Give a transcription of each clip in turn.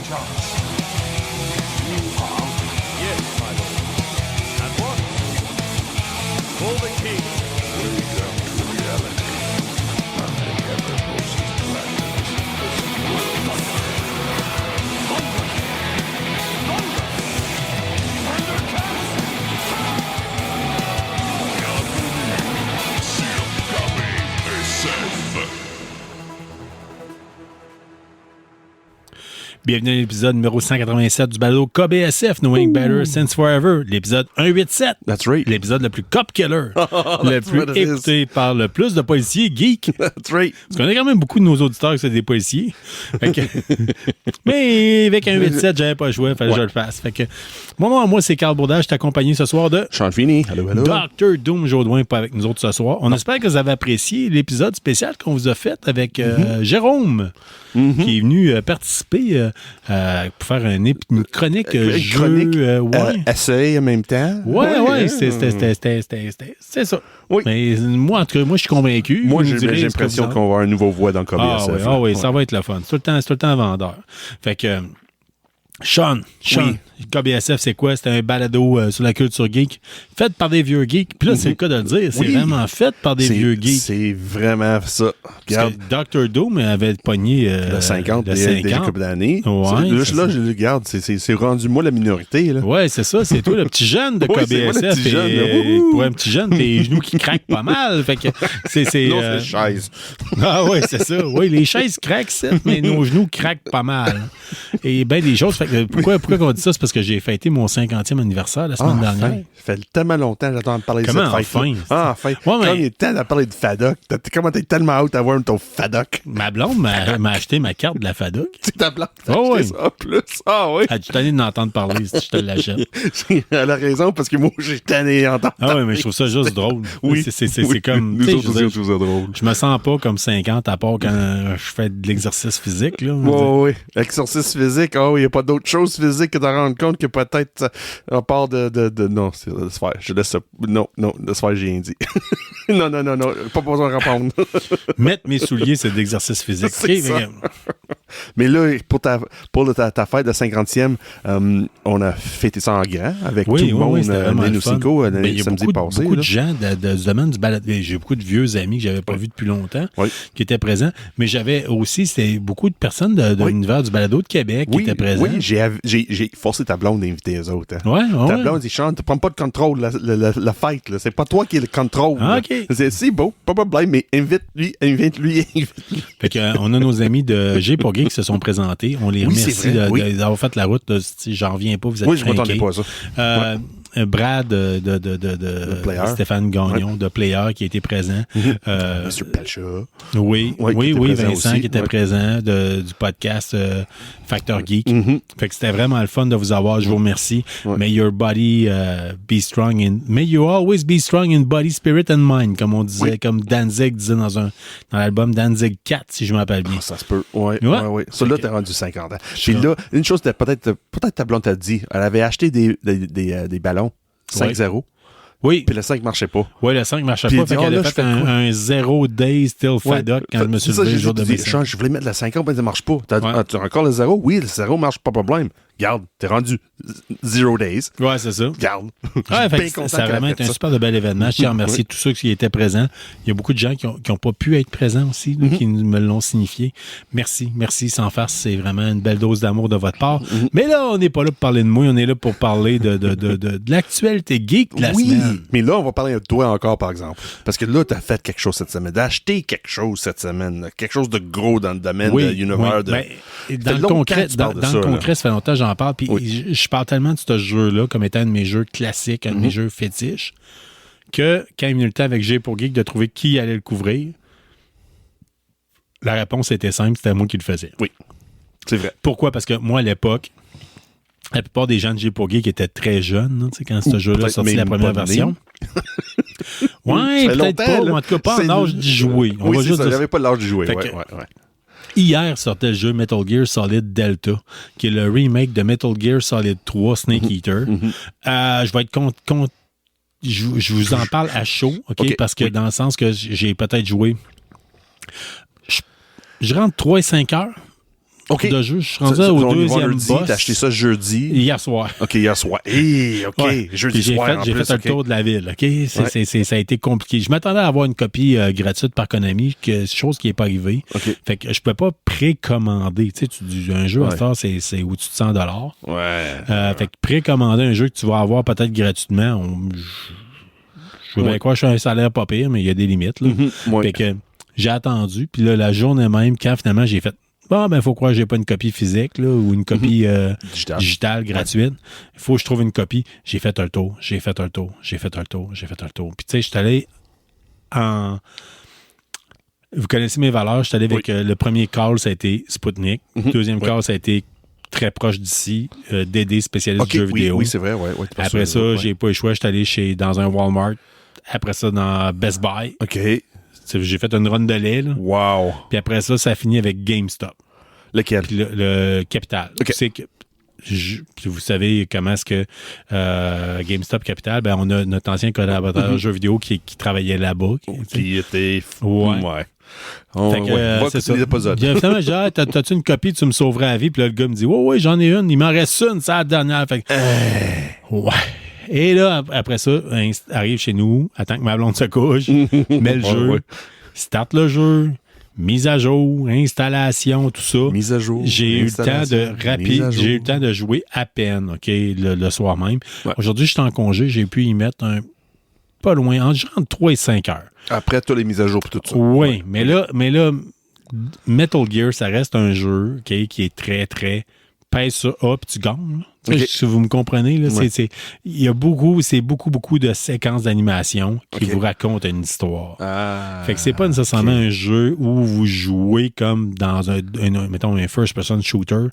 chance. You have? Yes, my lord. At once. For the king. Wake up to reality. Nothing ever poses threats. This will not Thunder! Thundercats! Bienvenue à l'épisode numéro 187 du balado KBSF, Knowing Better Since Forever. L'épisode 187. That's right. L'épisode le plus cop killer. Le plus what it is. écouté par le plus de policiers geeks. That's right. Parce qu'on a quand même beaucoup de nos auditeurs qui sont des policiers. Fait que- mais avec un 187, j'avais pas le choix, fallait que je le fasse. Fait que, mon nom à moi, c'est Carl Bourdage. Je suis accompagné ce soir de Sean Feeney. Hello, hello. Dr. Doom Jodoin, pas avec nous autres ce soir. On espère que vous avez apprécié l'épisode spécial qu'on vous a fait avec Jérôme, qui est venu participer pour faire une chronique jeu. Chronique, Ouais. essai en même temps. Ouais, c'est ça. Oui. Mais moi, en tout cas, moi, je suis convaincu. Moi, Vous j'ai me direz ce que l'impression vous en- qu'on va avoir une nouvelle voix dans KBSF. Ah oui, ça va être le fun. C'est tout le temps vendeur. Fait que, Sean, Oui. KBSF, c'est quoi? C'est un balado sur la culture geek, fait par des vieux geeks. Puis là, c'est le cas de le dire. C'est Oui. vraiment fait par des vieux geeks. C'est vraiment ça. Parce Regarde, que Dr. Doom avait pogné le 50, le des 50. couples d'années. Ouais, Là, c'est là, ça. je regarde, c'est rendu moi la minorité. Là. Ouais, c'est ça. C'est toi, le petit jeune de Oui, c'est moi, le KBSF. petit jeune, là. Et, Wouhou! pour un petit jeune, les genoux qui craquent pas mal. Fait que c'est Non, c'est chaise. Ah oui, c'est ça. Oui, les chaises craquent, certes, mais nos genoux craquent pas mal. Et bien des choses. Fait que pourquoi on dit ça? C'est parce que j'ai fêté mon 50e anniversaire la semaine dernière. Enfin. Ça fait tellement longtemps que j'attends de parler Comment de cette fête. enfin? Enfin. Ouais, Quand mais- il est temps de parler de FADOC, comment t'es tellement hâte à voir ton FADOC. Ma blonde m'a acheté ma carte de la FADOC. C'est ta blague. Oh, oui. Ça en plus. Ah oui. Elle est tannée d'entendre parler si je te l'achète. Elle a raison parce que moi, j'ai tanné d'entendre. Ah oui, mais je trouve ça juste drôle. Oui. C'est Oui. comme... Nous tu sais, autres je veux aussi, dire, on trouve ça drôle. je me sens pas comme 50 à part quand je fais de l'exercice physique. Là. Oui. Exercice physique, il n'y a pas d'autre chose physique que de rendre compte que peut-être à part de non, laisse faire. Je laisse ça. Non, laisse faire, j'ai rien dit. non, pas besoin de répondre. Mettre mes souliers, c'est de l'exercice physique. C'est Ok, ça. mais- Mais là, pour ta fête de 50e, on a fêté ça en grand avec tout le monde, c'était vraiment le fun. Cinco, Ben, il y a samedi passé. beaucoup de là. gens de ce domaine du balade. J'ai beaucoup de vieux amis que j'avais pas vus depuis longtemps Oui. qui étaient présents. Mais j'avais aussi, c'était beaucoup de personnes de Oui. l'univers du balado de Québec qui étaient présents. Oui, j'ai forcé ta blonde d'inviter les autres. Hein. Ouais. Ta blonde dit, Sean, tu prends pas de contrôle la fête. Là. C'est pas toi qui es le contrôle. Ah, là. OK. C'est beau, pas de problème, mais invite-lui. Fait que, on a nos amis de G pour Geek qui se sont présentés. On les Oui, remercie c'est vrai, oui. d'avoir fait la route. J'en reviens pas, vous êtes Oui, je m'attendais crinqués. pas à ça. Brad de Player. Stéphane Gagnon de Player qui était présent. Mr. Pacha. Oui, qui était présent Vincent aussi, qui était ouais. présent du podcast Factor Geek. Mm-hmm. Fait que c'était vraiment le fun de vous avoir. Je vous remercie. Ouais. May your body be strong may you always be strong in body, spirit and mind, comme on disait, Oui. comme Danzig disait dans l'album Danzig 4, si je me rappelle bien. Ça se peut. Oui. Ouais. Ça, là, Ok. t'es rendu 50 ans. Puis là, une chose, peut-être ta blonde t'a dit, elle avait acheté des ballons 5-0, Oui. puis le 5 marchait pas. Oui, le 5 marchait Puis pas. il dit, Fait qu'elle là, a je fait fais quoi? un 0 day still FADOC quand je me suis C'est ça, levé le j'ai jour de dit, mes Sean, je voulais mettre le 50, mais ça marche pas. Ouais. Tu as encore le 0? Oui, le 0 marche, pas de problème. Garde, t'es rendu 0 days. Ouais, c'est ça. Garde. Ouais, fait que ça a vraiment été un super de bel événement. Je tiens à remercier tous ceux qui étaient présents. Il y a beaucoup de gens qui ont pas pu être présents aussi, là, qui me l'ont signifié. Merci, sans farce. C'est vraiment une belle dose d'amour de votre part. Mais là, on n'est pas là pour parler de moi, on est là pour parler de l'actualité geek de la semaine. Mais là, on va parler de toi encore, par exemple. Parce que là, t'as fait quelque chose cette semaine. T'as acheté quelque chose cette semaine. Là. Quelque chose de gros dans le domaine de l'univers. Ben, Ça dans fait le longtemps concret, que tu parles de dans ça, le là. concret, ça fait longtemps que j'en parle. Puis Oui. je parle tellement de ce jeu-là comme étant un de mes jeux classiques, un de mes jeux fétiches, que quand il est venu le temps avec G pour Geek de trouver qui allait le couvrir, la réponse était simple, c'était moi qui le faisais. Oui, c'est vrai. Pourquoi? Parce que moi, à l'époque, la plupart des gens de G pour Geek étaient très jeunes, hein, tu sais, quand ce jeu-là peut-être sorti la même première pas version. né. Ouais, Ça fait peut-être longtemps, pas, là. mais en tout cas, pas en C'est- âge d'y jouer. On Oui, va c'est juste ça. dire- J'avais pas l'âge de jouer. Fait Ouais. que- Hier sortait le jeu Metal Gear Solid Delta, qui est le remake de Metal Gear Solid 3 Snake Eater. Je vais être je vous en parle à chaud, OK, parce que oui. dans le sens que j'ai peut-être joué, je rentre 3 et 5 heures. OK. de jeu. Je suis rendu au deuxième vendredi, boss. T'as acheté ça jeudi. Hier soir. OK, hier soir. Hey, OK. Ouais. Jeudi Puis soir, j'ai fait un tour de la ville. OK? Ça a été compliqué. Je m'attendais à avoir une copie gratuite par Konami, chose qui n'est pas arrivée. OK. Fait que je peux pas précommander. Tu sais, un jeu à cette heure, c'est au-dessus de 100 $. Ouais. Fait que précommander un jeu que tu vas avoir peut-être gratuitement, je veux bien croire que je suis un salaire pas pire, mais il y a des limites. Là. Ouais. Fait que j'ai attendu. Puis là, la journée même, quand finalement j'ai fait il faut croire que j'ai pas une copie physique là, ou une copie digitale gratuite. Il faut que je trouve une copie. J'ai fait un tour. Puis tu sais, je suis allé en... Vous connaissez mes valeurs. Je suis allé avec le premier call, ça a été Sputnik. Deuxième call, ça a été très proche d'ici, DD, spécialiste de jeux vidéo. Oui, c'est vrai. Ouais, Après ça, j'ai pas eu le choix. Je suis allé dans un Walmart. Après ça, dans Best Buy. OK. J'ai fait une run de lait. Là. Wow. Puis après ça, ça a fini avec GameStop. Lequel? Puis le Capital. OK. C'est que, vous savez comment est-ce que GameStop Capital, on a notre ancien collaborateur jeux vidéo qui travaillait là-bas. Qui était... Ouais. Fait que, c'est ça. l'épisode. Finalement, j'ai dit, t'as-tu une copie, tu me sauverais la vie? Puis là, le gars me dit, ouais, j'en ai une. Il m'en reste une, c'est la dernière. Fait que, ouais. Et là, après ça, arrive chez nous, attend que ma blonde se couche, met le jeu, start le jeu, mise à jour, installation, tout ça. Mise à jour. J'ai eu le temps j'ai eu le temps de jouer à peine, OK, le soir même. Ouais. Aujourd'hui, je suis en congé, j'ai pu y mettre pas loin, entre 3 et 5 heures. Après toutes les mises à jour et tout ça. Oui, mais là, Metal Gear, ça reste un jeu, OK, qui est très, très pèse sur A puis tu gagnes. Okay. Si vous me comprenez, là, il y a beaucoup de séquences d'animation qui vous racontent une histoire. Fait que c'est pas nécessairement un jeu où vous jouez comme dans mettons un first-person shooter.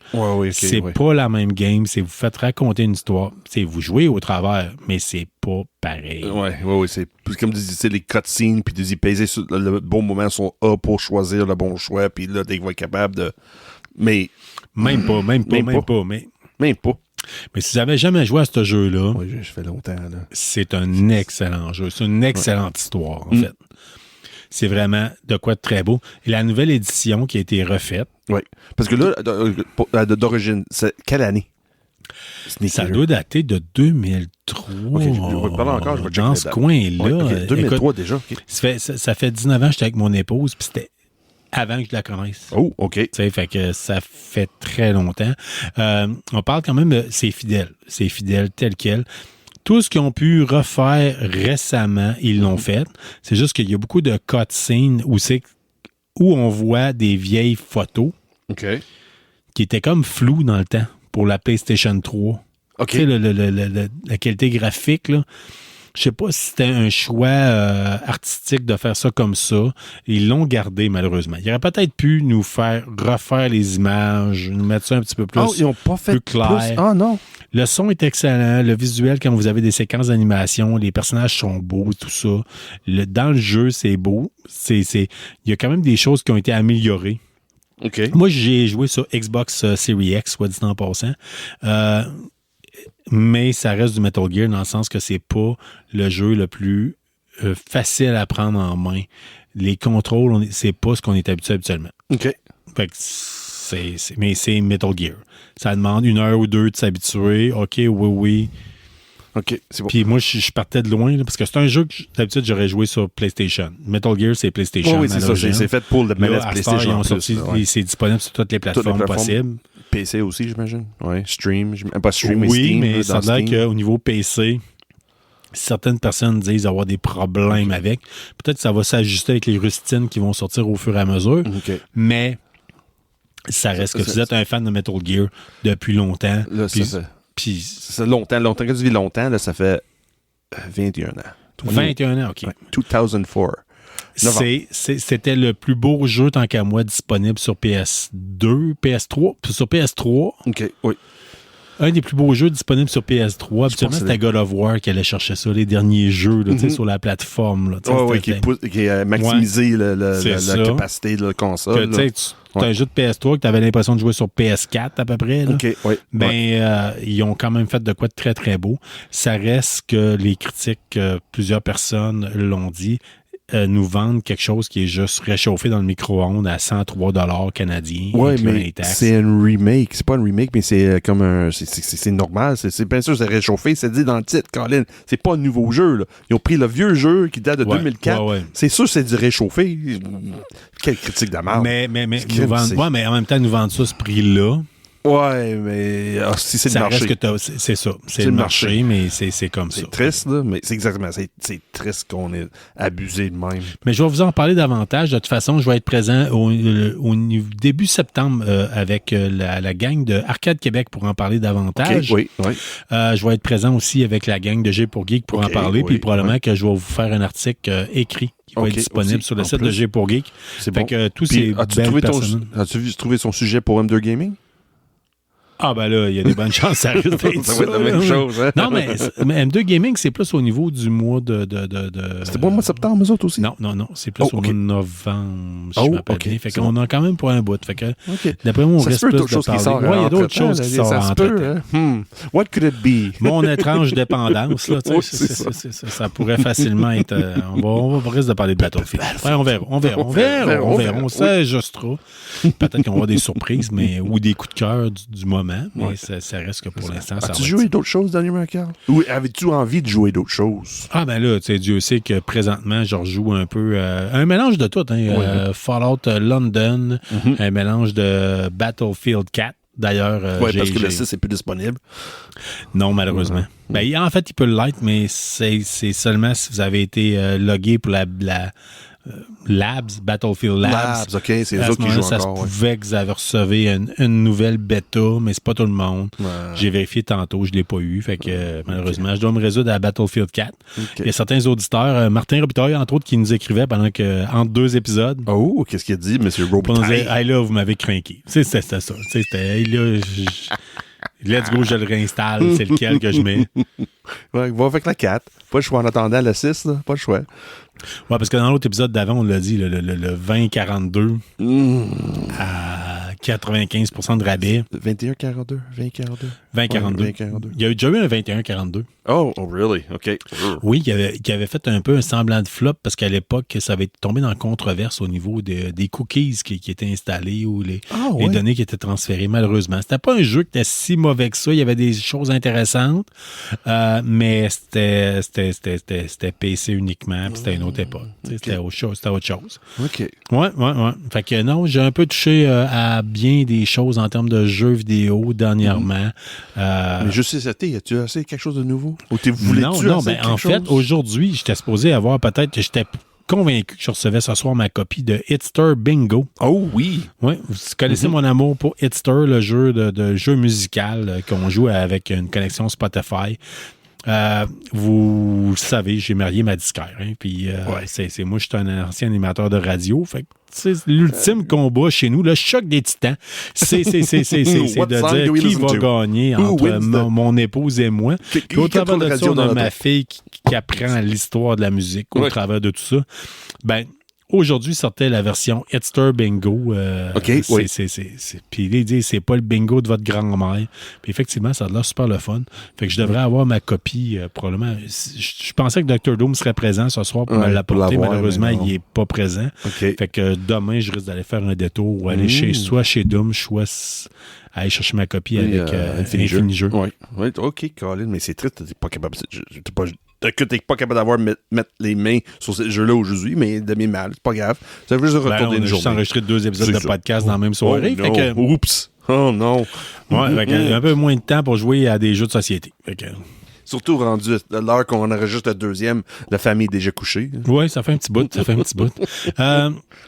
C'est pas la même game. C'est vous faites raconter une histoire. C'est vous jouez au travers, mais c'est pas pareil. Oui. C'est comme tu les cutscenes, puis tu dis peser sur le bon moment sur A pour choisir le bon choix, puis là, dès que vous êtes capable de... Mais... Même pas. Mais si vous n'avez jamais joué à ce jeu-là, je fais longtemps, là. C'est un excellent jeu. C'est une excellente histoire, en fait. C'est vraiment de quoi de très beau. Et la nouvelle édition qui a été refaite. Oui. Parce que là, d'origine, c'est quelle année? Ça doit dater de 2003. OK, je vais parler encore. Je vais dans ce coin-là. 2003 écoute, déjà. Okay. Ça fait 19 ans que j'étais avec mon épouse, puis c'était avant que je la connaisse. Oh, OK. Fait que ça fait très longtemps. On parle quand même de c'est fidèle tel quel. Tout ce qu'ils ont pu refaire récemment, ils l'ont fait. C'est juste qu'il y a beaucoup de cutscenes où on voit des vieilles photos qui étaient comme floues dans le temps pour la PlayStation 3. OK. Tu sais, la qualité graphique, là. Je sais pas si c'était un choix artistique de faire ça comme ça. Ils l'ont gardé, malheureusement. Il aurait peut-être pu nous faire refaire les images, nous mettre ça un petit peu plus, ils ont pas fait plus clair. Ah non. Le son est excellent. Le visuel, quand vous avez des séquences d'animation, les personnages sont beaux, tout ça. Dans le jeu, c'est beau. Il y a quand même des choses qui ont été améliorées. Okay. Moi, j'ai joué sur Xbox Series X, soit dit en passant. Mais ça reste du Metal Gear dans le sens que c'est pas le jeu le plus facile à prendre en main. Les contrôles, c'est pas ce qu'on est habitué habituellement. OK. Fait que mais c'est Metal Gear. Ça demande 1 heure ou 2 de s'habituer. OK, oui. OK, c'est bon. Puis moi, je partais de loin, là, parce que c'est un jeu que d'habitude, j'aurais joué sur PlayStation. Metal Gear, c'est PlayStation. Oui, c'est ça. C'est fait pour le manette PlayStation. Ils ont sorti, c'est disponible sur toutes les plateformes possibles. PC aussi, j'imagine. Oui, Stream. Pas Stream, mais Steam. Oui, mais ça a l'air qu'au niveau PC, certaines personnes disent avoir des problèmes avec. Peut-être que ça va s'ajuster avec les rustines qui vont sortir au fur et à mesure. Mais ça reste que vous êtes un fan de Metal Gear depuis longtemps. Là, puis c'est longtemps. Quand tu dis longtemps, là, ça fait 21 ans. 21 ans, OK. Ouais, 2004. C'était le plus beau jeu, tant qu'à moi, disponible sur PS2, PS3. Puis sur PS3, OK, oui. Un des plus beaux jeux disponibles sur PS3. Habituellement, c'était God of War qui allait chercher ça, les derniers jeux là, sur la plateforme. Là, qui a maximisé la capacité de la console. Tu as un jeu de PS3 que tu avais l'impression de jouer sur PS4 à peu près. Là. Ils ont quand même fait de quoi de très, très beau. Ça reste que les critiques, plusieurs personnes l'ont dit, nous vendre quelque chose qui est juste réchauffé dans le micro-ondes à 103 $ canadiens. Ouais, incluant mais les taxes. c'est un remake. C'est pas un remake, mais c'est comme un... C'est normal. C'est bien sûr, c'est réchauffé. C'est dit dans le titre, Colin. C'est pas un nouveau jeu, là. Ils ont pris le vieux jeu qui date de 2004. Ouais. C'est sûr, c'est du réchauffé. Quelle critique de merde. Mais en même temps, nous vendre ça à ce prix-là, Ouais, mais si c'est le ça marché. reste que c'est ça. C'est le marché, mais c'est comme ça. C'est triste, là, mais c'est exactement. C'est triste qu'on ait abusé de même. Mais je vais vous en parler davantage. De toute façon, je vais être présent au début septembre avec la gang de Arcade Québec pour en parler davantage. Oui. Je vais être présent aussi avec la gang de G pour Geek pour en parler. Oui, Puis probablement que je vais vous faire un article écrit qui va être disponible aussi, sur le en site plus. de G pour Geek. C'est Fait bon. que tous Puis, ces belles personnes... as-tu trouvé son sujet pour M2 Gaming? Ah ben là, il y a des bonnes chances ça risque d'être Ça va être la même chose, hein? Non, mais M2 Gaming, c'est plus au niveau du mois de... C'était pas le mois de septembre, eux autres aussi? Non, c'est plus au mois de novembre, si je m'appelle bien. Fait qu'on a quand même pour un bout. Fait que, d'après moi, on reste plus de parler. Ouais, il y a d'autres choses qui sortent entre-temps. What could it be? Mon étrange dépendance, là, tu sais, ça pourrait facilement être... on va risque de parler de Battlefield. Ouais, on verra. On s'ajustera. Peut-être qu'on va avoir des surprises ou des coups de cœur du moment, mais ça reste que pour l'instant, ça va. As-tu joué d'autres choses, Daniel Mercal? Ou avais-tu envie de jouer d'autres choses? Ah ben là, tu sais, Dieu sait que présentement, je rejoue un peu un mélange de tout. Fallout London, un mélange de Battlefield 4. D'ailleurs, parce que le 6 n'est plus disponible. Non, malheureusement. Ben, en fait, il peut l'être, mais c'est seulement si vous avez été logué pour la Labs, Battlefield Labs. OK, c'est eux autres qui jouent encore. Ça se pouvait que vous avez reçu une nouvelle bêta, mais c'est pas tout le monde. Ouais. J'ai vérifié tantôt, je l'ai pas eu. Fait que malheureusement, je dois me résoudre à Battlefield 4. Il y a certains auditeurs, Martin Robitaille, entre autres, qui nous écrivait entre deux épisodes. Oh, qu'est-ce qu'il a dit, M. Robitaille? Hey, là, vous m'avez craqué. C'était ça. C'était, là, let's go, je le réinstalle. C'est lequel que je mets. Ouais, va avec la 4. Pas le choix en attendant le 6, là. Pas le choix. Ouais, parce que dans l'autre épisode d'avant, on l'a dit, le 2042 à 95% de rabais. 21-42, 20-42. 20-42. Il y a déjà eu un 21-42. Oh, really? OK. Oui, qui avait fait un peu un semblant de flop parce qu'à l'époque, ça avait tombé dans la controverse au niveau des cookies qui étaient installés ou les données qui étaient transférées, malheureusement. C'était pas un jeu qui était si mauvais que ça. Il y avait des choses intéressantes, mais c'était PC uniquement, puis c'était une autre époque. C'était autre chose. OK. Ouais. Fait que non, j'ai un peu touché à bien des choses en termes de jeux vidéo dernièrement. Mais je sais, as-tu essayé quelque chose de nouveau? Ou Non, ben en fait, aujourd'hui, j'étais supposé avoir j'étais convaincu que je recevais ce soir ma copie de Hitster Bingo. Oh oui! Oui, vous connaissez mon amour pour Hitster, le jeu de jeu musical qu'on joue avec une connexion Spotify. Vous savez, j'ai marié ma disquaire. Puis c'est moi, je suis un ancien animateur de radio. Fait que c'est l'ultime combat chez nous, le choc des titans. C'est de dire qui va gagner entre mon épouse et moi. Puis au travers de ça, on a ma fille qui apprend l'histoire de la musique au travers de tout ça. Ben, aujourd'hui sortait la version Hitster Bingo. Puis il dit c'est pas le bingo de votre grand-mère. Puis effectivement, ça a l'air super le fun. Fait que je devrais avoir ma copie probablement. Je pensais que Dr. Doom serait présent ce soir pour me l'apporter. Malheureusement, il n'est pas présent. Okay. Fait que demain, je risque d'aller faire un détour ou aller soit chez Doom, soit aller chercher ma copie avec Infinijeux. Oui, OK, Colin, mais c'est triste, t'es pas capable. Que t'es pas capable d'avoir mettre les mains sur ce jeu-là aujourd'hui, mais demi-mal, c'est pas grave. Ça veut juste retourner une journée. On a juste enregistré 2 épisodes de podcast dans la même soirée. Oh, fait que, oups! Oh non! Ouais, fait que, un peu moins de temps pour jouer à des jeux de société. Fait que, surtout rendu à l'heure qu'on enregistre le deuxième, la famille est déjà couchée. Oui, ça fait un petit bout.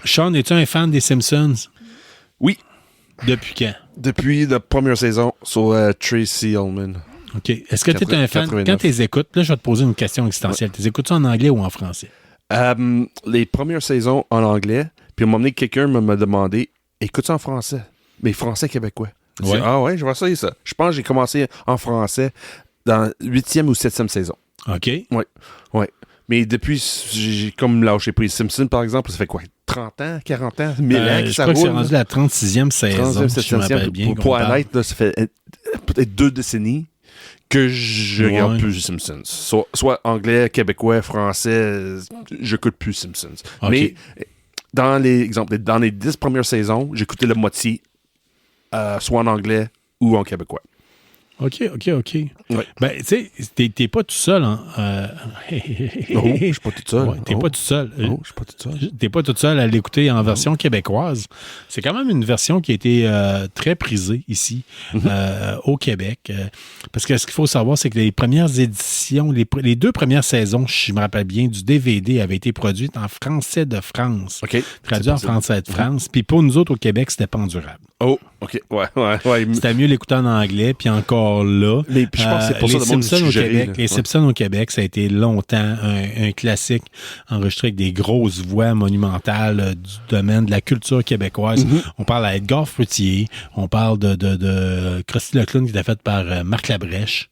Sean, es-tu un fan des Simpsons? Oui. Depuis quand? Depuis la première saison sur Tracy Ullman. OK. Est-ce que tu es un fan? 89. Quand tu les écoutes, là, je vais te poser une question existentielle. Tu les écoutes en anglais ou en français? Les premières saisons en anglais, puis à un moment donné, quelqu'un m'a demandé, écoute ça en français. Mais français québécois. Je dis, je vais essayer ça. Je pense que j'ai commencé en français dans 8e ou 7e saison. OK. Oui. Mais depuis, j'ai comme lâché pris Simpson, par exemple, ça fait quoi? 30 ans, 40 ans, 1000 ans que ça roule? Je crois que c'est rendu la 36e saison, 37e, si je m'appelle bien. Pour Twilight, là, ça fait peut-être 2 décennies. que je regarde Ouais. plus Simpsons. Soit anglais, québécois, français, j'écoute plus Simpsons. Ok. Mais dans les 10 premières saisons, j'écoutais la moitié, soit en anglais ou en québécois. OK. Ouais. Ben, tu sais, t'es pas tout seul. Non, je suis pas tout seul. Ouais, t'es pas tout seul. Non, je suis pas tout seul. T'es pas tout seul à l'écouter en version québécoise. C'est quand même une version qui a été très prisée ici, au Québec. Parce que ce qu'il faut savoir, c'est que les premières éditions, les 2 premières saisons, je me rappelle bien, du DVD avaient été produites en français de France. OK. Traduit en français de France. Puis pour nous autres au Québec, c'était pas endurable. Oh, OK. Ouais. C'était mieux l'écouter en anglais, puis encore là. Mais puis je pense que c'est pour ça les que le monde Simpsons au suggérait, Québec, là. les Ouais. Simpsons au Québec, ça a été longtemps un classique enregistré avec des grosses voix monumentales du domaine de la culture québécoise. On parle à Edgar Fruitier, on parle de Krusty le Clown qui était fait par Marc Labrèche.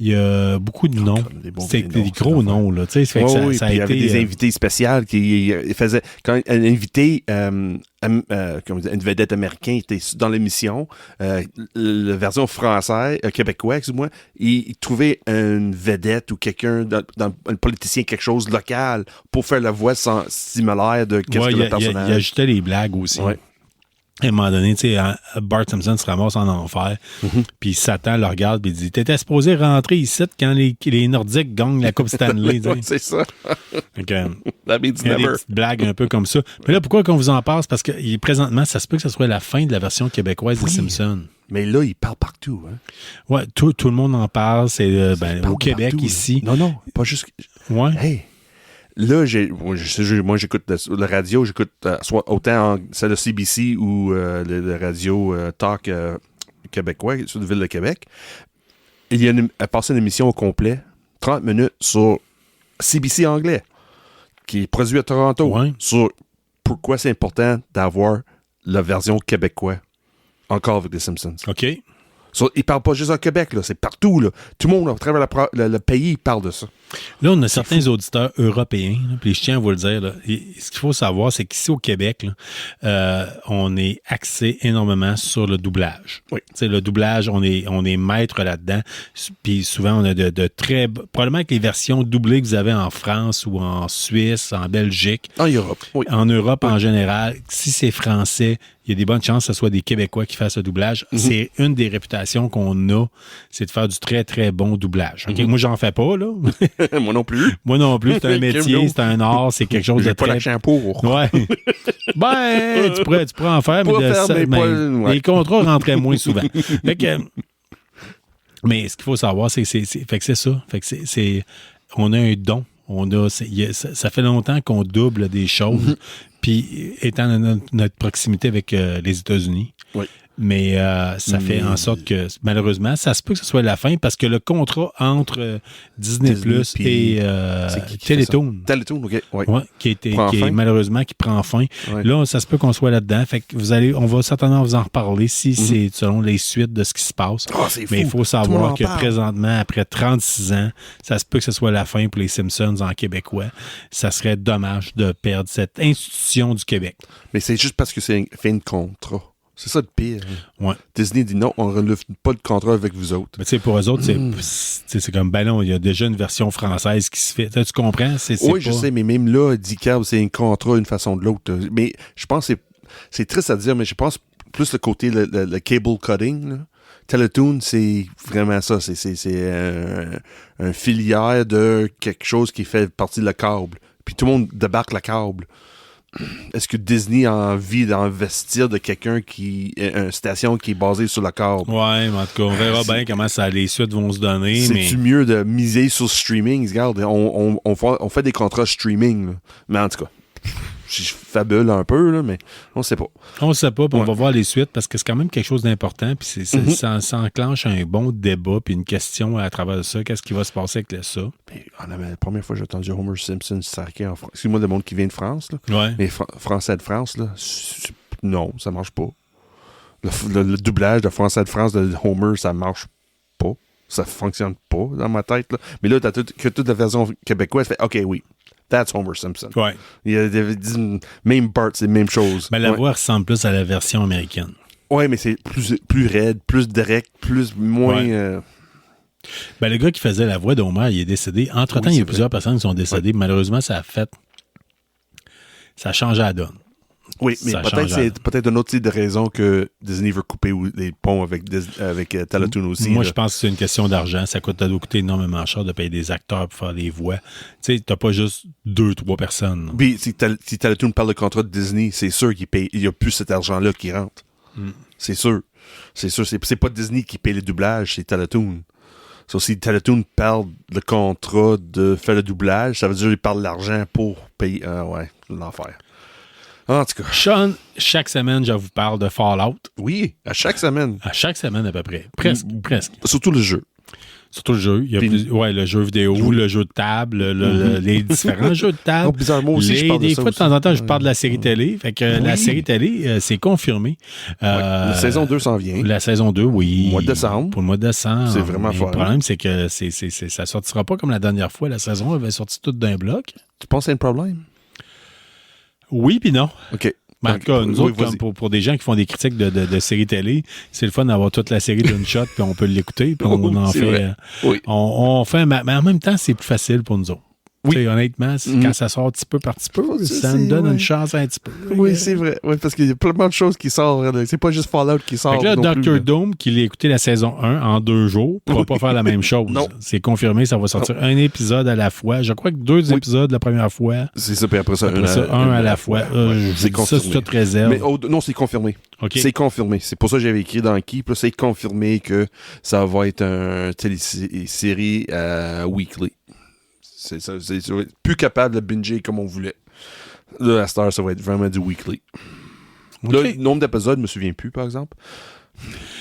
Il y a beaucoup de noms. Des bons C'est vrais des noms, gros cette noms, là. Tu sais, ça fait que Oui, ça a puis il y avait été. des invités spéciaux qui faisaient. Quand un invité, comme une vedette américaine était dans l'émission, la version française, québécois, excuse-moi, il trouvait une vedette ou quelqu'un, un politicien, quelque chose local pour faire la voix similaire de qu'est-ce Ouais, que il le personnage. il ajoutait les blagues aussi. Ouais. À un moment donné, tu sais, Bart Simpson se ramasse en enfer, puis Satan le regarde, puis il dit « T'étais supposé rentrer ici quand les Nordiques gagnent la Coupe Stanley. » Ouais, c'est ça. Donc, il That means y a des never. petites blagues un peu comme ça. Mais là, pourquoi qu'on vous en parle? C'est parce que présentement, ça se peut que ce soit la fin de la version québécoise des Simpsons. Mais là, il parle partout. Hein. Ouais, tout le monde en parle. C'est Il parle au Québec, partout, là. ici. Non, pas juste... Ouais. Hey! Là, moi, j'écoute la radio, j'écoute soit autant c'est le CBC ou le radio Talk québécois sur la ville de Québec. Elle a passé une émission au complet, 30 minutes sur CBC anglais, qui est produit à Toronto, Ouais. sur pourquoi c'est important d'avoir la version québécoise, encore avec les Simpsons. OK. Ils parlent pas juste au Québec, là, c'est partout. Là. Tout le monde à travers le pays parle de ça. Là, on a certains auditeurs européens, là, puis je tiens à vous le dire. Là, ce qu'il faut savoir, c'est qu'ici au Québec, là, on est axé énormément sur le doublage. Oui. Tu sais, le doublage, on est maître là-dedans. Puis souvent, on a de très... Probablement que les versions doublées que vous avez en France ou en Suisse, en Belgique, En Europe, oui. en Europe en général, si c'est français, il y a des bonnes chances que ce soit des Québécois qui fassent le doublage. C'est une des réputations qu'on a, c'est de faire du très, très bon doublage. OK? Moi, j'en fais pas, là. Moi non plus. Moi non plus, c'est un métier, Kim, c'est un art, c'est quelque chose de J'ai pas très... l'accent pour. Ouais. Ben, tu pourrais en faire, Pas faire, mais pas- ouais. les contrats rentraient moins souvent. Fait que, mais ce qu'il faut savoir, fait que c'est ça. Fait que on a un don. Ça fait longtemps qu'on double des choses. Puis, étant dans notre proximité avec les États-Unis, Oui. mais ça fait en sorte que, malheureusement, ça se peut que ce soit la fin parce que le contrat entre Disney Plus puis- et C'est qui fait Télétoon, ça? Télétoon, OK. Ouais. ouais, qui Prend est fin. malheureusement qui prend fin. Ouais. Là, ça se peut qu'on soit là-dedans. Fait que on va certainement vous en reparler si c'est selon les suites de ce qui se passe. Ah, c'est Mais il fou. faut Tout le monde savoir en que parle. présentement, après 36 ans, ça se peut que ce soit la fin pour les Simpsons en québécois. Ça serait dommage de perdre cette institution du Québec. Mais c'est juste parce que c'est une fin de contrat. C'est ça le pire. Ouais. Disney dit non, on ne relève pas de contrat avec vous autres. Mais tu sais, pour eux autres, c'est comme, ben non, il y a déjà une version française qui se fait. Tu comprends? Oui, je sais, mais même là, DCAB, c'est un contrat d'une façon ou de l'autre. Mais je pense que c'est triste à dire, mais je pense plus le côté, le cable cutting, là. Teletoon, c'est vraiment ça. C'est un filière de quelque chose qui fait partie de la câble. Puis tout le monde débarque la câble. Est-ce que Disney a envie d'investir de quelqu'un une station qui est basée sur la câble? Ouais, mais en tout cas, on verra bien comment les suites vont se donner. C'est-tu mieux de miser sur streaming? Regarde, on fait des contrats streaming, là. Mais en tout cas, je fabule un peu, là, mais on sait pas. On ne sait pas, puis on Ouais. va voir les suites parce que c'est quand même quelque chose d'important. Puis ça enclenche un bon débat, puis une question à travers ça. Qu'est-ce qui va se passer avec ça? Puis, la première fois que j'ai entendu Homer Simpson s'arrêter en France, excuse-moi, le monde qui vient de France, là. Ouais. Mais Français de France, là, non, ça marche pas. Le doublage de Français de France de Homer, ça marche pas. Ça fonctionne pas dans ma tête, là. Mais là, que toute la version québécoise fait OK, oui. That's Homer Simpson. Ouais. Il y a même Bart, c'est la même chose. Mais la Ouais. voix ressemble plus à la version américaine. Ouais, mais c'est plus raide, plus direct, moins. Ouais. Ben, le gars qui faisait la voix d'Homer, il est décédé. Entre-temps, Oui, il y c'est a plusieurs personnes qui sont décédées. Malheureusement, ça a changé la donne. Oui, mais Ça peut-être change c'est peut-être une autre type de raison que Disney veut couper les ponts avec Teletoon aussi. Moi, là. je pense que c'est une question d'argent. Ça doit coûter énormément cher de payer des acteurs pour faire des voix. Tu sais, t'as pas juste 2-3 personnes. Puis si Teletoon parle de contrat de Disney, c'est sûr qu'il paye. Il n'y a plus cet argent-là qui rentre. C'est sûr. C'est sûr. C'est pas Disney qui paye les doublages, c'est Teletoon. So, si Teletoon parle le contrat de faire le doublage, ça veut dire qu'il parle de l'argent pour payer. Ah ouais, l'enfer. En tout cas. Sean, chaque semaine, je vous parle de Fallout. Oui, à chaque semaine. À chaque semaine, à peu près. Presque. Surtout le jeu. Surtout le jeu. Il y a le jeu vidéo, le jeu de table, les différents jeux de table. Oh, bizarre, moi aussi, je parle de des ça fois, aussi. de temps en temps, je parle de la série télé. Fait que la série télé, c'est confirmé. La saison 2 s'en vient. La saison 2, oui. Mois de décembre. Pour le mois de décembre. C'est vraiment Mais fort. Le problème, c'est que ça sortira pas comme la dernière fois. La saison avait sorti toute d'un bloc. Tu penses que c'est un problème? Oui, puis non. OK. Mais en tout cas, nous Oui, autres, comme pour des gens qui font des critiques de séries télé, c'est le fun d'avoir toute la série d'une shot, puis on peut l'écouter, puis on en C'est fait. vrai. Oui. On fait, mais en même temps, c'est plus facile pour nous autres. Oui. Tu sais, honnêtement, quand ça sort petit peu par petit peu, ça nous donne une chance un petit peu. Oui, c'est vrai. Oui, parce qu'il y a plein de choses qui sortent. C'est pas juste Fallout qui sort. Fait que là, non plus, Dr. là. Doom, qui l'a écouté la saison 1 en 2 jours, ne pourra pas faire la même chose. Non. C'est confirmé, ça va sortir un épisode à la fois. Je crois que 2 épisodes la première fois. C'est ça, puis après ça, Un à la fois. C'est confirmé. Ça, c'est toute réserve. Mais non, c'est confirmé. OK. C'est confirmé. C'est pour ça que j'avais écrit dans Key. Puis là, c'est confirmé que ça va être un télésérie weekly. C'est plus capable de binger comme on voulait. Là, à Star, ça va être vraiment du weekly. OK. Là, le nombre d'épisodes, je me souviens plus, par exemple.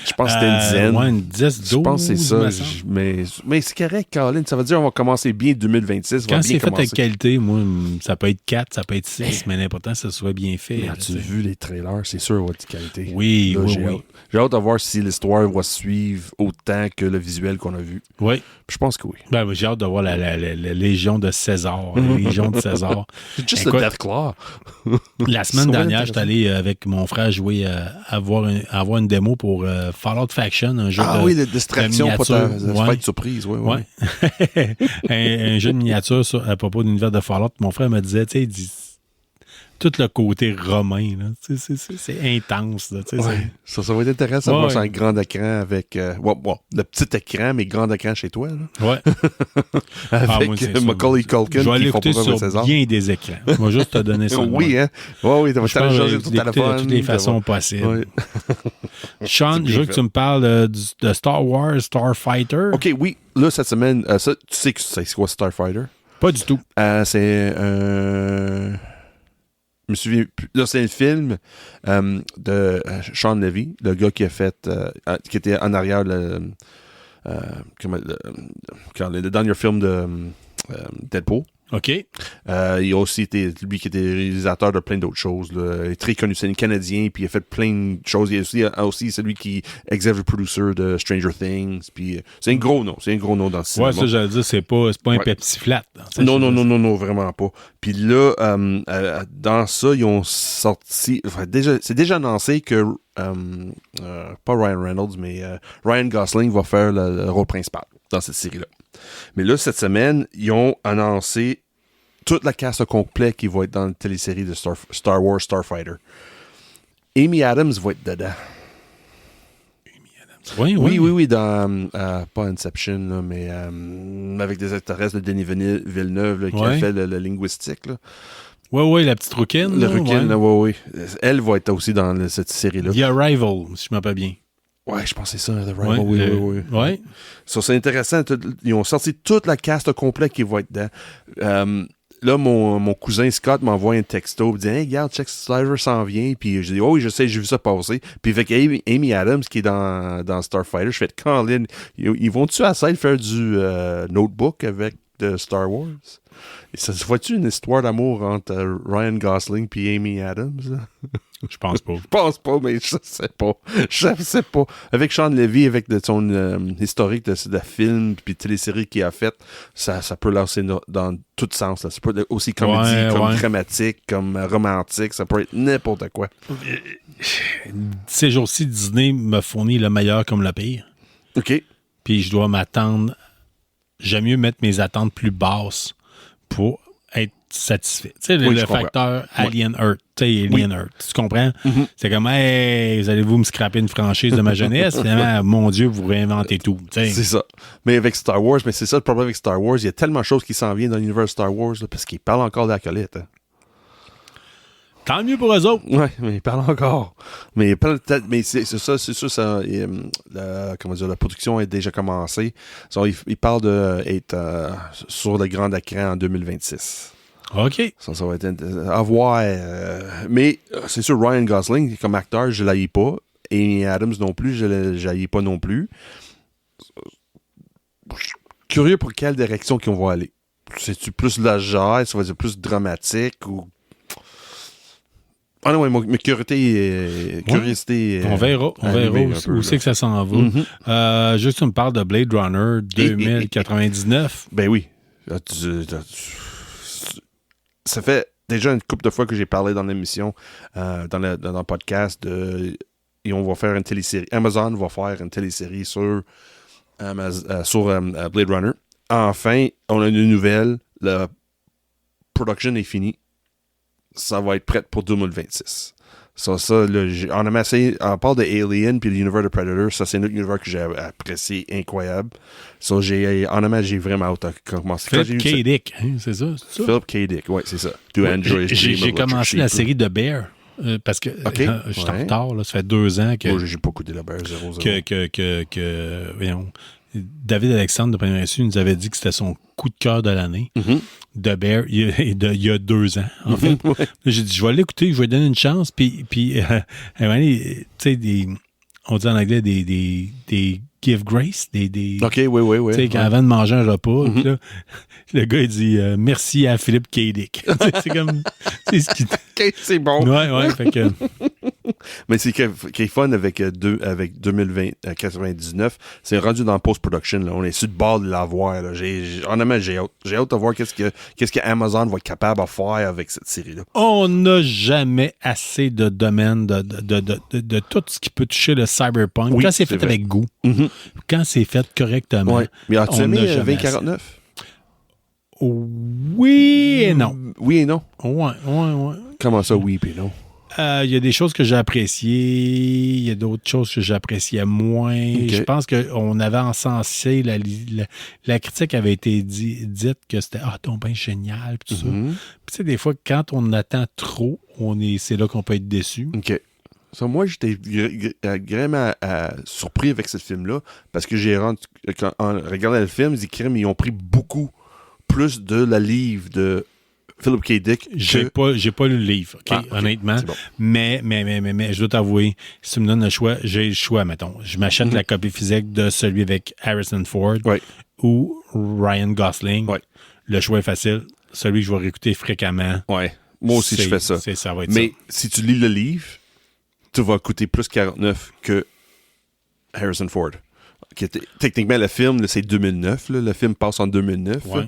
Je pense que c'était une dizaine. Ouais, une 10, 12. Je pense que c'est ça. me semble. Mais c'est correct, Colin. Ça veut dire qu'on va commencer bien 2026. Quand c'est fait commencer. avec qualité, moi, ça peut être 4, ça peut être 6, mais l'important, que ça soit bien fait. Mais là, as-tu tu sais. vu les trailers? C'est sûr, va être de qualité. Oui, Là, oui, j'ai oui. hâte. J'ai hâte de voir si l'histoire va suivre autant que le visuel qu'on a vu. Oui. Je pense que oui. Ben, j'ai hâte de voir la Légion de César. La Légion de César. C'est juste Écoute, le Deathclaw. La semaine Ça va dernière, être j'étais allé avec mon frère jouer avoir une démo pour Fallout Faction, un jeu de la distraction, pas miniature. ta Ouais. fête surprise. Oui, oui. Ouais. un jeu de miniature à propos de l'univers de Fallout. Mon frère me disait, tu sais, il dit tout le côté romain, là. C'est intense, là. Tu sais, Ouais. Ça va être intéressant de Ouais, voir ça ouais. en grand écran avec le petit écran, mais grand écran chez toi. Là. Ouais. Avec moi, c'est ça. Macaulay Culkin Je vais qui font l'écouter pas sur César. bien des écrans. Je vais juste te donner ça. Oui, hein? Oui, tu vas Je pense télécharger que ton je vais l'écouter téléphone. de toutes les façons possibles. Ouais. Sean, C'est je veux bien que tu me parles de Star Wars, Starfighter. OK, oui. Là, cette semaine, ça, tu sais que c'est quoi Starfighter? Pas du tout. C'est un... Je me souviens plus. Là, c'est un film de Sean Levy, le gars qui a fait... qui était en arrière le dernier film de Deadpool. OK. Il a aussi été lui qui était réalisateur de plein d'autres choses. Là. Il est très connu, c'est un Canadien, puis il a fait plein de choses. Il est aussi celui qui est executive producer de Stranger Things. Puis c'est un gros nom, dans le cinéma. Ouais, ça, j'allais dire, c'est pas un Ouais. Pepsi Flat. Non, vraiment pas. Puis là, dans ça, ils ont sorti... Enfin, c'est déjà annoncé que pas Ryan Reynolds, mais Ryan Gosling va faire le rôle principal dans cette série-là. Mais là, cette semaine, ils ont annoncé toute la cast au complet qui va être dans la télésérie de Star Wars Starfighter. Amy Adams va être dedans. Oui, dans pas Inception, là, mais avec des extraterrestres de Denis Villeneuve là, qui a fait le linguistique. Là. Oui, la petite rouquine. Le là, requin, ouais. là, oui. Elle va être aussi dans cette série-là. The Arrival, si je m'appelle bien. Ouais, je pense que c'est ça, The Rival. Oui. Ouais. Ça, c'est intéressant. Ils ont sorti toute la cast au complet qui va être dedans. Là, mon cousin Scott m'envoie un texto. Il dit, hey, regarde, check Sliver s'en vient. Puis je dis, oh oui, je sais, j'ai vu ça passer. Puis avec Amy Adams qui est dans Starfighter, je fais, Colin, ils vont-tu essayer de faire du notebook avec de Star Wars? Et ça se voit-tu une histoire d'amour entre Ryan Gosling et Amy Adams? Là? Je pense pas. Je pense pas, mais je sais pas. Je sais pas. Avec Sean Levy, avec son historique de films puis téléséries qu'il a fait, ça peut lancer dans tout sens. Là. Ça peut être aussi comédie, comme dramatique, comme romantique. Ça peut être n'importe quoi. Ces jours-ci, Disney me fournit le meilleur comme le pire. OK. puis je dois m'attendre. J'aime mieux mettre mes attentes plus basses pour être satisfait. Tu sais, Oui, le je comprends. facteur Alien Earth. Tu sais, Alien Earth. Tu comprends? C'est comme, hey, vous allez-vous me scraper une franchise de ma jeunesse? Finalement, mon Dieu, vous réinventez tout. Tu sais. C'est ça. Mais avec Star Wars, mais c'est ça le problème avec Star Wars. Il y a tellement de choses qui s'en viennent dans l'univers Star Wars là, parce qu'ils parlent encore d'acolytes. Hein. Tant mieux pour eux autres. Oui, mais ils parlent encore. Mais c'est ça, comment dire, la production est déjà commencée. Ils parlent d'être sur le grand écran en 2026. OK. Ça va être à voir. Mais c'est sûr, Ryan Gosling, comme acteur, je ne l'haïs pas. Amy Adams non plus, je ne l'haïs pas non plus. Curieux pour quelle direction qu'ils vont aller. C'est-tu plus la genre, ça va être plus dramatique ou... Ah non, ma curiosité... On verra où c'est que ça s'en va. Juste, tu me parles de Blade Runner 2099. Ben oui. Ça fait déjà une couple de fois que j'ai parlé dans l'émission, dans le podcast, et on va faire une télésérie. Amazon va faire une télésérie sur Blade Runner. Enfin, on a une nouvelle. La production est finie. Ça va être prêt pour 2026. On parle de Alien puis l'univers de Predator, ça c'est un autre univers que j'ai apprécié, incroyable. J'ai vraiment hâte à commencer. Philip K. Dick, hein, c'est ça? Philip K. Dick, oui, c'est ça. J'ai commencé la série de Bear. Parce que je suis en retard, là, ça fait 2 ans que... Moi, j'ai pas écouté la Bear 0-0. Voyons, David Alexandre de Premier Reçu nous avait dit que c'était son coup de cœur de l'année. De Bear, il y a 2 ans, en fait. J'ai dit, je vais l'écouter, je vais lui donner une chance. Puis tu sais, on dit en anglais des give grace, OK, oui. Tu sais, avant de manger un repas, puis là, le gars, il dit merci à Philippe K. Dick. C'est comme... C'est ce qui... OK, c'est bon. Ouais, fait que... Mais c'est qui est fun avec 2099, c'est rendu dans post-production. Là. On est sur le bord de l'avoir. Honnêtement, j'ai hâte. J'ai hâte de voir qu'est-ce que Amazon va être capable de faire avec cette série-là. On n'a jamais assez de domaines de tout ce qui peut toucher le cyberpunk. Oui, quand c'est fait vrai. avec goût, quand c'est fait correctement. Ouais. Mais as-tu on aimé n'a jamais 2049? Oui et non. Oui et non. Ouais. Comment ça, oui et non? Il y a des choses que j'ai appréciées, il y a d'autres choses que j'appréciais moins. Okay. Je pense qu'on avait encensé, la critique avait été dite que c'était « Ah, ton bain génial », puis tout ça. Puis tu sais, des fois, quand on attend trop, c'est là qu'on peut être déçu. OK. So, moi, j'étais vraiment surpris avec ce film-là, parce que en regardant le film, ils ont pris beaucoup plus de la livre de Philip K. Dick. J'ai pas lu le livre, honnêtement. Bon. Mais je dois t'avouer, si tu me donnes le choix, j'ai le choix, mettons. Je m'achète la copie physique de celui avec Harrison Ford ou Ryan Gosling. Ouais. Le choix est facile. Celui que je vais réécouter fréquemment. Ouais. Moi aussi, je fais ça. Ça va être mais si tu lis le livre, tu vas coûter plus 49 que Harrison Ford. Techniquement, le film, c'est 2009. Là, le film passe en 2009. Ouais.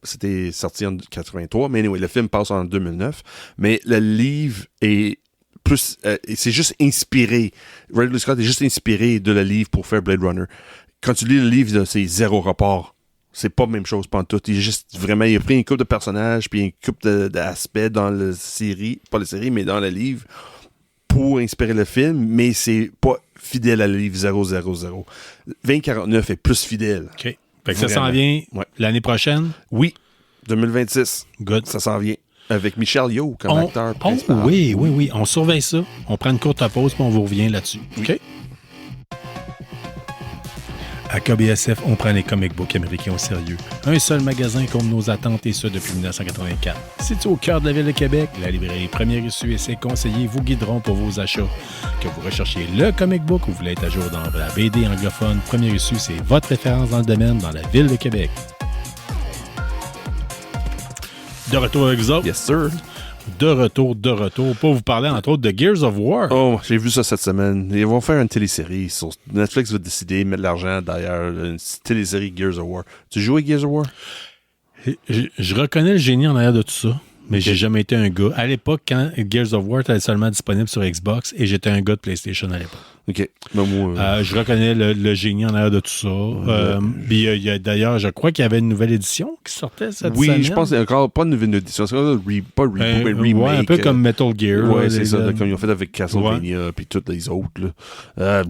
C'était sorti en 83. Mais anyway, le film passe en 2009. Mais le livre est plus... c'est juste inspiré. Ridley Scott est juste inspiré de le livre pour faire Blade Runner. Quand tu lis le livre, là, c'est zéro rapport. C'est pas la même chose pantoute. Il a pris une couple de personnages puis une couple d'aspects dans la série. Pas la série, mais dans le livre pour inspirer le film. Mais c'est pas fidèle à le livre 000. 2049 est plus fidèle. OK. Fait que ça s'en vient l'année prochaine? Oui. 2026. Good. Ça s'en vient. Avec Michelle Yeoh comme acteur principal. Oui. On surveille ça. On prend une courte pause puis on vous revient là-dessus. OK? À KBSF, on prend les comic books américains au sérieux. Un seul magasin comme nos attentes et ce depuis 1984. Situé au cœur de la ville de Québec, la librairie Premier Reçu et ses conseillers vous guideront pour vos achats. Que vous recherchiez le comic book ou vous voulez être à jour dans la BD anglophone, Premier Reçu, c'est votre référence dans le domaine dans la ville de Québec. De retour avec vous autres. Yes, sir. De retour, pour vous parler entre autres de Gears of War. Oh, j'ai vu ça cette semaine. Ils vont faire une télésérie. Netflix va décider de mettre de l'argent derrière une télésérie Gears of War. Tu joues à Gears of War? Je reconnais le génie en arrière de tout ça, mais j'ai jamais été un gars. À l'époque, quand Gears of War était seulement disponible sur Xbox, et j'étais un gars de PlayStation à l'époque. OK. Mais moi, Je reconnais le génie en arrière de tout ça. Puis il y a d'ailleurs, je crois qu'il y avait une nouvelle édition qui sortait cette semaine. oui, je pense qu'il y a encore pas une nouvelle édition. C'est pas reboot, mais remake. Ouais, un peu comme Metal Gear. Ouais, là, c'est ça, comme ils ont fait avec Castlevania puis toutes les autres. Là.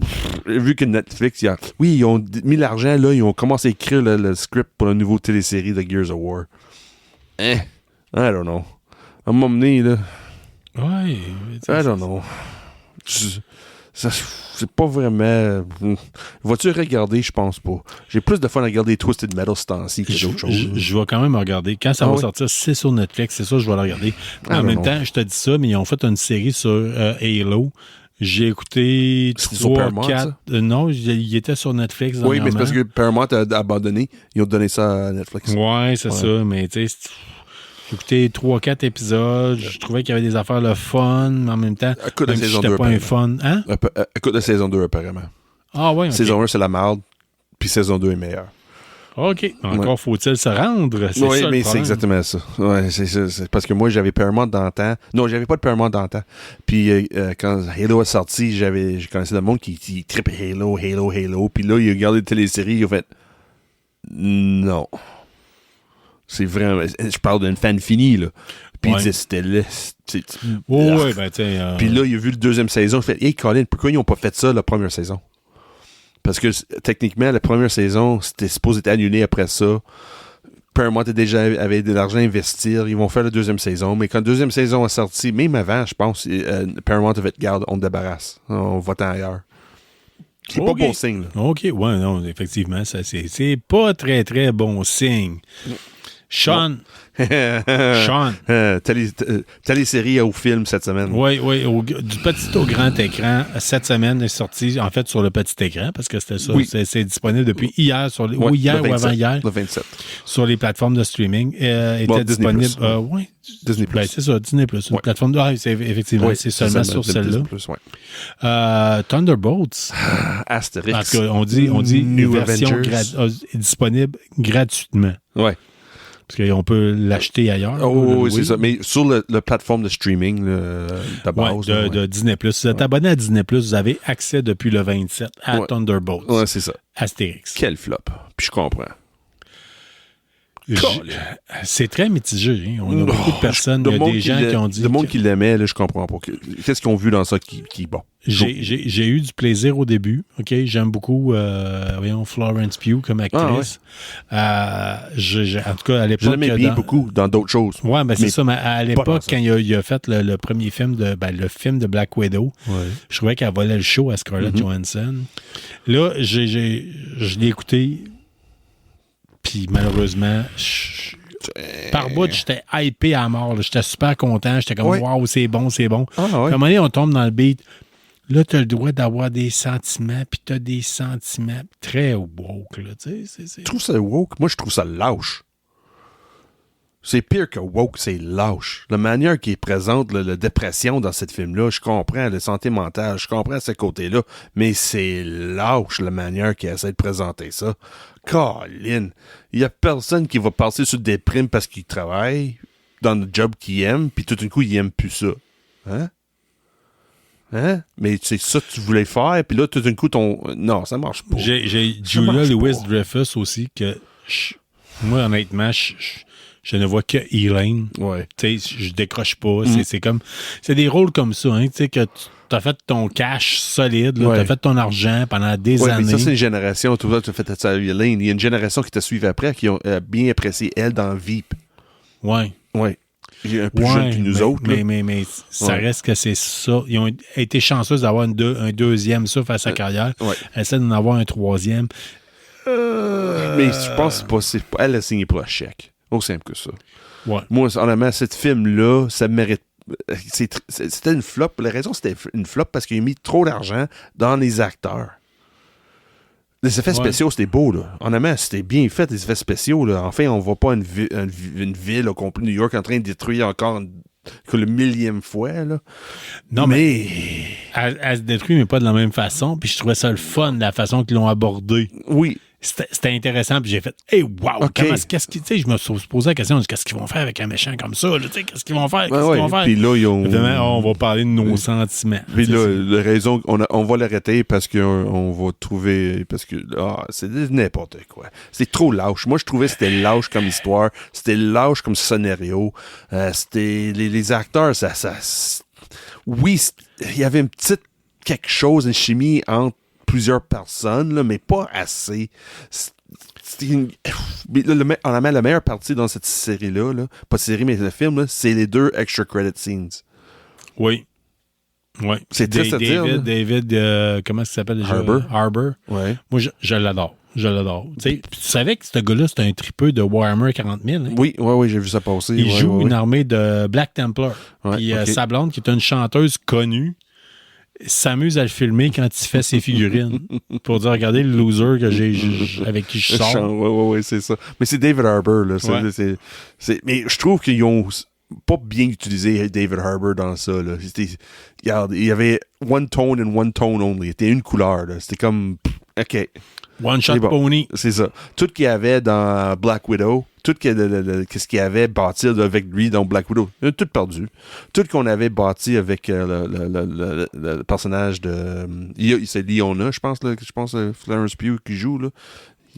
Vu que Netflix, ils ont mis l'argent, là, ils ont commencé à écrire le script pour la nouvelle télésérie de Gears of War. I don't know. À un moment donné, là, Ouais. I don't know. C'est pas vraiment... Vas-tu regarder? Je pense pas. J'ai plus de fun à regarder Twisted Metal ce temps-ci que d'autres choses. Je vais quand même regarder. Quand ça va sortir, c'est sur Netflix, c'est ça, je vais le regarder. En même temps, je te dis ça, mais ils ont fait une série sur Halo. J'ai écouté sur 3, Paramount, 4... ça? Non, il était sur Netflix. Oui, mais c'est parce que Paramount a abandonné. Ils ont donné ça à Netflix. Ouais, c'est ça, mais tu sais... J'ai écouté 3-4 épisodes. Je trouvais qu'il y avait des affaires le fun, mais en même temps, Écoute la même si saison j'étais 2, pas un fun. Hein? Écoute la saison 2, apparemment. Ah ouais, OK. Saison 1, c'est la merde, puis saison 2 est meilleure. OK. Encore faut-il se rendre. Oui, ça, mais le c'est problème. exactement ça. Ouais, c'est ça. C'est parce que moi, j'avais Paramount dans le temps. Non, j'avais pas de Paramount dans le temps. Puis quand Halo est sorti, j'ai connaissé le monde qui trippe Halo. Puis là, il a regardé la télésérie, il a fait... Non. C'est vraiment... Je parle d'une fan finie, là. Puis il disait, c'était là. Ouais, ben tu sais... Puis là, il a vu la deuxième saison. Il fait, hey, Colin, pourquoi ils n'ont pas fait ça la première saison? Parce que techniquement, la première saison, c'était supposé être annulé après ça. Paramount avait de l'argent à investir. Ils vont faire la deuxième saison. Mais quand la deuxième saison est sortie, même avant, je pense, Paramount a fait, garde, on te débarrasse. On va-t'en ailleurs. C'est pas bon signe, là. OK, ouais, non, effectivement, ça, c'est pas très, très bon signe. Sean. Sean. Télésérie au film cette semaine. Oui, du petit au grand écran, cette semaine est sorti, en fait, sur le petit écran, parce que c'était ça. Oui. C'est disponible depuis hier, ou hier ou avant-hier. Le 27. Sur les plateformes de streaming. Était Disney+. disponible. Oui. Disney+. Ben, c'est ça, Disney+. Une plateforme de. Effectivement, c'est seulement sur celle-là. Thunderbolts. Astérix. Parce qu'on dit une version disponible gratuitement. Ouais. Parce qu'on peut l'acheter ailleurs. Oui, c'est ça. Mais sur la plateforme de streaming de base. De Disney+. Si vous êtes abonné à Disney+, vous avez accès depuis le 27 à Thunderbolts. Ouais, c'est ça. Astérix. Quel flop. Puis je comprends. C'est très mitigé. Hein. On a beaucoup de personnes. Il y a des gens qui ont dit... Le monde qui l'aimait, là, je comprends pas. Qu'est-ce qu'ils ont vu dans ça qui est bon? J'ai eu du plaisir au début. OK? J'aime beaucoup Florence Pugh comme actrice. En tout cas, à l'époque... Je l'aimais bien beaucoup dans d'autres choses. Oui, ben c'est ça. Mais à l'époque, quand il a fait le premier film le film de Black Widow, je trouvais qu'elle volait le show à Scarlett Johansson. Là, je l'ai écouté... Puis malheureusement, par bout, j'étais hypé à mort. Là. J'étais super content. J'étais comme, waouh, c'est bon. Ah, ouais. À un moment donné, on tombe dans le beat. Là, tu as le droit d'avoir des sentiments, puis tu as des sentiments très woke. Là, Tu trouves ça woke? Moi, je trouve ça lâche. C'est pire que woke, c'est lâche. La manière qui est présente, la dépression dans cette film-là, je comprends le santé mentale, je comprends ce côté-là, mais c'est lâche la manière qu'il essaie de présenter ça. Colin, il y a personne qui va passer sur des primes parce qu'il travaille dans le job qu'il aime, puis tout d'un coup, il aime plus ça. Hein? Mais c'est ça que tu voulais faire, puis là, tout d'un coup, non, ça marche pas. J'ai Julia Louis-Dreyfus aussi, que moi, honnêtement, je ne vois que Elaine. Ouais. Tu sais, je décroche pas. C'est des rôles comme ça, hein, tu sais, que tu as fait ton cash solide, tu as fait ton argent pendant des années. Mais ça, c'est une génération, tu as fait ça à Elaine. Il y a une génération qui t'a suivi après, qui ont bien apprécié elle dans Veep. Ouais. Ouais. Un peu jeune que nous autres. Mais ça reste que c'est ça. Ils ont été chanceux d'avoir un deuxième ça face à sa carrière. Essaie d'en avoir un troisième. Mais je pense pas. Elle a signé pour un chèque. Aussi simple que ça. Ouais. Moi, honnêtement, cette film-là, ça mérite. C'était une flop. La raison, c'était une flop parce qu'il a mis trop d'argent dans les acteurs. Les effets spéciaux, c'était beau, là. Honnêtement, c'était bien fait, les effets spéciaux, là. Enfin, on voit pas une ville au complet New York en train de détruire encore le millième fois, là. Non, mais elle se détruit, mais pas de la même façon. Puis je trouvais ça le fun, la façon qu'ils l'ont abordé. Oui. c'était intéressant. Puis j'ai fait, hey, wow! OK. Qu'est-ce qu'ils. Tu sais, je me suis posé la question, qu'est-ce qu'ils vont faire avec un méchant comme ça? Là, tu sais, qu'est-ce qu'ils vont faire? Qu'est-ce qu'ils vont faire? Puis là, ils ont. Évidemment, on va parler de nos sentiments. Puis Tu sais, là, la raison, on va l'arrêter parce qu'on va trouver. Parce que c'est n'importe quoi. C'est trop lâche. Moi, je trouvais que c'était lâche comme histoire. C'était lâche comme scénario. C'était. Les acteurs, oui, il y avait une petite quelque chose, une chimie entre plusieurs personnes, là, mais pas assez. La meilleure partie dans cette série-là, là, pas série, mais le film, là, c'est les 2 extra credit scenes. Oui. Oui. C'est triste à dire, là. David, comment ça s'appelle déjà? Harbour. Ouais. Moi, je l'adore. Je l'adore. Tu savais que ce gars-là, c'est un tripeux de Warhammer 40 000. Hein? Oui, j'ai vu ça passer. Il joue une armée de Black Templar. Ouais, Puis ok. sa blonde, qui est une chanteuse connue, s'amuse à le filmer quand il fait ses figurines. Pour dire, regardez le loser avec qui je sors. Oui, c'est ça. Mais c'est David Harbour, là. Mais je trouve qu'ils ont pas bien utilisé David Harbour dans ça, là. Regarde, il y avait one tone and one tone only. C'était une couleur, là. C'était comme, OK. One Shot C'est bon. Pony. C'est ça. Tout ce qu'il y avait dans Black Widow, tout ce qu'il y avait bâti avec lui dans Black Widow, il a tout perdu. Tout ce qu'on avait bâti avec le personnage de... c'est Leona, je pense, Florence Pugh qui joue, là.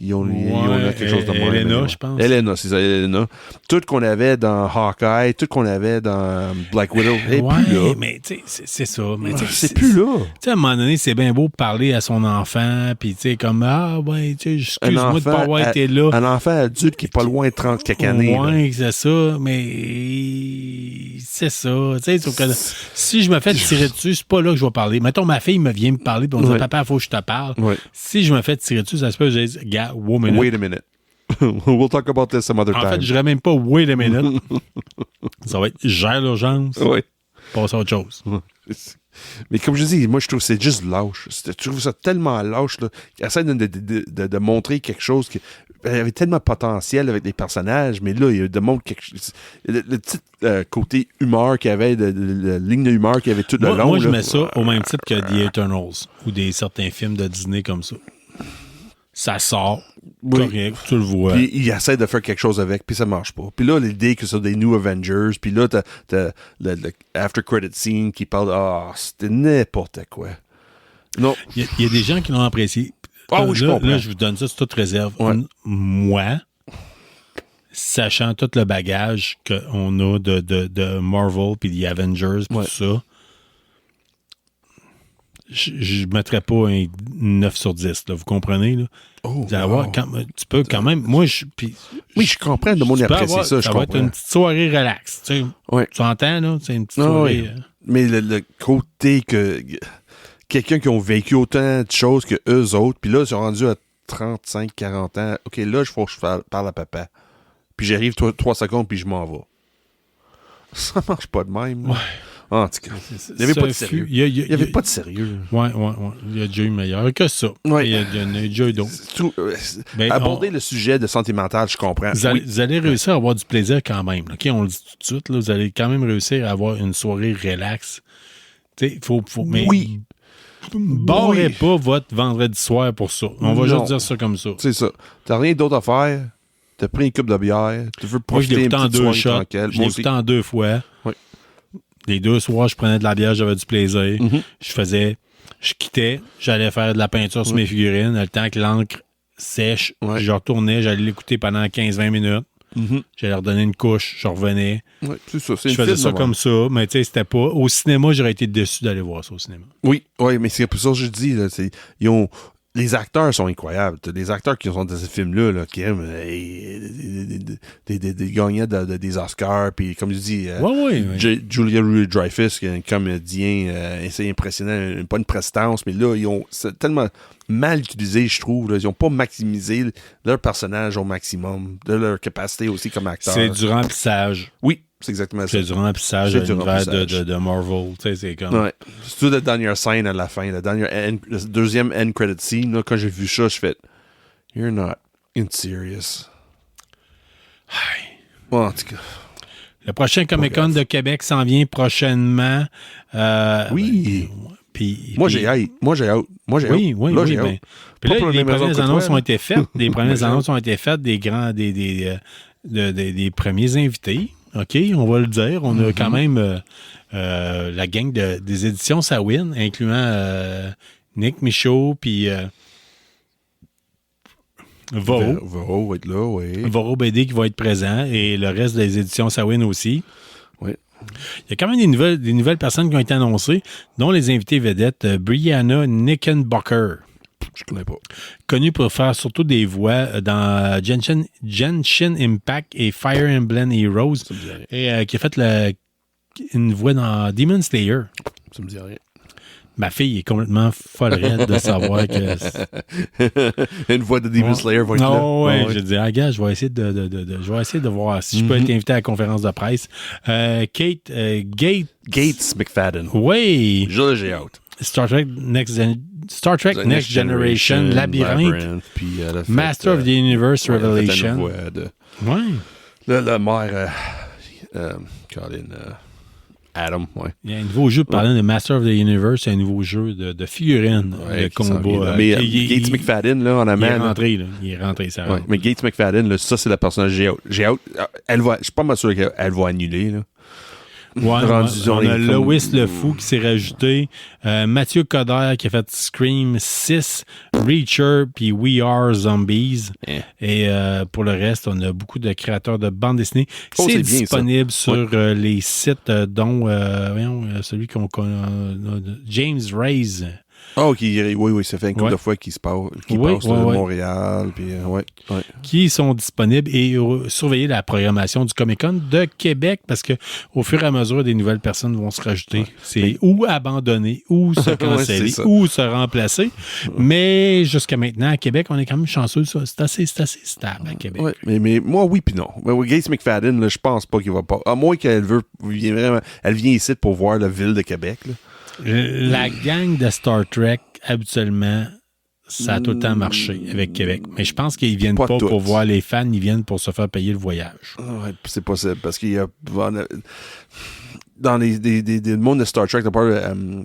Ils ont quelque chose de moins. Helena, je pense. Helena, c'est ça, Helena. Tout ce qu'on avait dans Hawkeye, tout ce qu'on avait dans Black Widow, et ouais, plus là. mais tu sais, c'est ça. Mais C'est plus là. Tu sais, à un moment donné, c'est bien beau de parler à son enfant, puis tu sais, comme, ouais, tu sais, excuse-moi de pas avoir été là. Un enfant adulte qui est pas loin de 30 quelques années. Ouais, c'est ça, mais c'est ça. Tu sais, sauf que si je me fais tirer dessus, c'est pas là que je vais parler. Mettons, ma fille me vient me parler, puis on dit, papa, il faut que je te parle. Ouais. Si je me fais tirer dessus, ça se peut que je dise, gars, wait a minute. We'll talk about this some other time. En fait, je dirais même pas wait a minute. Ça va être gère l'urgence. Oui. Passe à autre chose. Mais comme je dis, moi, je trouve que c'est juste lâche. Je trouve ça tellement lâche, là. Ils essaient de montrer quelque chose qui avait tellement de potentiel avec les personnages, mais là, il démontre quelque chose. Le petit côté humeur qu'il y avait, la ligne de humeur qu'il y avait tout le long. Moi, je mets ça au même titre que The Eternals ou certains films de Disney comme ça. Ça sort, correct, tu le vois. Puis ils essaient de faire quelque chose avec, puis ça marche pas. Puis là, l'idée que c'est des New Avengers, puis là, t'as le after credit scene qui parle c'était n'importe quoi. Non. Il y a des gens qui l'ont apprécié. Oui, je comprends. Là, je vous donne ça, c'est toute réserve. Ouais. Moi, sachant tout le bagage qu'on a de Marvel, puis des Avengers, puis tout ça, je ne mettrais pas un 9 sur 10, là, vous comprenez? Là? Tu peux quand même... Moi, oui, je comprends de mon apprécier ça, je comprends. Ça va être une petite soirée relax. Tu entends, là? C'est une petite soirée... Mais le côté que... Quelqu'un qui ont vécu autant de choses que eux autres, puis là, ils sont rendus à 35, 40 ans. OK, là, il faut que je parle à papa. Puis j'arrive 3 secondes, puis je m'en vais. Ça marche pas de même. Ouais. En tout cas, il n'y avait pas de sérieux. Il n'y avait pas de sérieux. Oui. Il y a déjà eu meilleur que ça. Ouais. Il y en a déjà eu d'autres. Aborder le sujet de sentimental, je comprends. Vous allez réussir à avoir du plaisir quand même. OK, on le dit tout de suite. Là, vous allez quand même réussir à avoir une soirée relax. Faut, mais oui. Barrez pas votre vendredi soir pour ça. On va juste dire ça comme ça. C'est ça. T'as rien d'autre à faire. T'as pris une coupe de bière. Tu veux profiter une petite soirée tranquille. Je l'ai écouté en 2 fois. Oui. Les 2 soirs, je prenais de la bière, j'avais du plaisir. Mm-hmm. Je quittais, j'allais faire de la peinture sur mes figurines. Le temps que l'encre sèche, je retournais, j'allais l'écouter pendant 15-20 minutes. Mm-hmm. J'allais redonner une couche, je revenais. Oui, c'est ça. Je faisais ça comme ça, mais tu sais, c'était pas... Au cinéma, j'aurais été déçu d'aller voir ça au cinéma. Oui, mais c'est pour ça que je dis, là, les acteurs sont incroyables. Les acteurs qui sont dans ces films-là, là, qui aiment des gagnants des Oscars, puis comme je dis, Julia Louis-Dreyfus, qui est un comédien, c'est impressionnant, pas une prestance, mais là, c'est tellement mal utilisé, je trouve. Là, ils n'ont pas maximisé leur personnage au maximum, de leur capacité aussi comme acteur. C'est du remplissage. Oui. C'est exactement ça. C'est du remplissage à l'univers de Marvel. Tu sais, c'est comme... Ouais. C'est tout la dernière scène à la fin. La deuxième end credit scene. Là, quand j'ai vu ça, je fais « You're not serious. » Bon, en tout cas... Le prochain Comic-Con de Québec s'en vient prochainement. Oui. Puis, Moi, j'ai hâte. Oui, oui, Là, oui. j'ai hâte. Ben, puis Pas là, pour les les mêmes raisons premières que annonces toi, ont là. été faites. Les premières j'ai annonces ont été faites des premiers invités. OK, on va le dire. On a quand même la gang des éditions Sawin, incluant Nick Michaud, puis Voro. Voro va être là, oui. Voro BD qui va être présent et le reste des éditions Sawin aussi. Oui. Il y a quand même des nouvelles personnes qui ont été annoncées, dont les invités vedettes Brianna Knickenbocker, Je connais pas. connue pour faire surtout des voix dans Genshin Impact et Fire Emblem Heroes, Ça me dit rien. et qui a fait une voix dans Demon Slayer. Ça me dit rien. Ma fille est complètement folle raide de savoir que... Une voix de Demon Slayer va être là. Non, ouais, Ouais. je dis, ah, gars, je vais essayer de voir si je peux être invité à la conférence de presse. Gates, Gates McFadden. oui, J'ai hâte. Star Trek Next Generation, Labyrinthe, Puis elle a fait, Master of the Universe ouais, elle a fait une Revelation. voix de... Ouais. La mère... Colin... Adam, ouais. Il y a un nouveau jeu, parlant de Master of the Universe, un nouveau jeu de figurines, Ouais, de qui s'en vient, combat. là. Mais Il Gates McFadden, là, en est amène... rentré, là. Il est rentré, ça. Ouais, mais Gates McFadden, là, ça, c'est la personne j'ai hâte. Je suis pas mal sûr qu'elle va annuler, là. Ouais, Rendu on a comme- Lois le Fou qui s'est rajouté, Mathieu Coder qui a fait Scream 6, Reacher, puis We Are Zombies. Eh. Et pour le reste, on a beaucoup de créateurs de bandes dessinées. Oh, c'est c'est bien, disponible ça. sur les sites dont celui qu'on connaît, James Reyes. Oh, oui, ça fait une couple Ouais. de fois qu'il passe Oui, de ouais. Montréal, puis ouais. Qui sont disponibles et surveiller la programmation du Comic-Con de Québec parce que au fur et à mesure, des nouvelles personnes vont se rajouter. C'est ou abandonner, ou se canceller, c'est ça. ou se remplacer. Mais jusqu'à maintenant, à Québec, on est quand même chanceux. Ça. C'est assez stable à Québec. Ouais, mais moi, oui, puis non. Mais Gates McFadden, là, je pense pas qu'il va pas. À moins qu'elle elle vient ici pour voir la ville de Québec, là. La gang de Star Trek, habituellement, ça a tout le temps marché avec Québec. Mais je pense qu'ils viennent Pas pas toutes. pour voir les fans, ils viennent pour se faire payer le voyage. Ouais, c'est possible, parce qu'il y a... Dans le monde de Star Trek, t'as parlé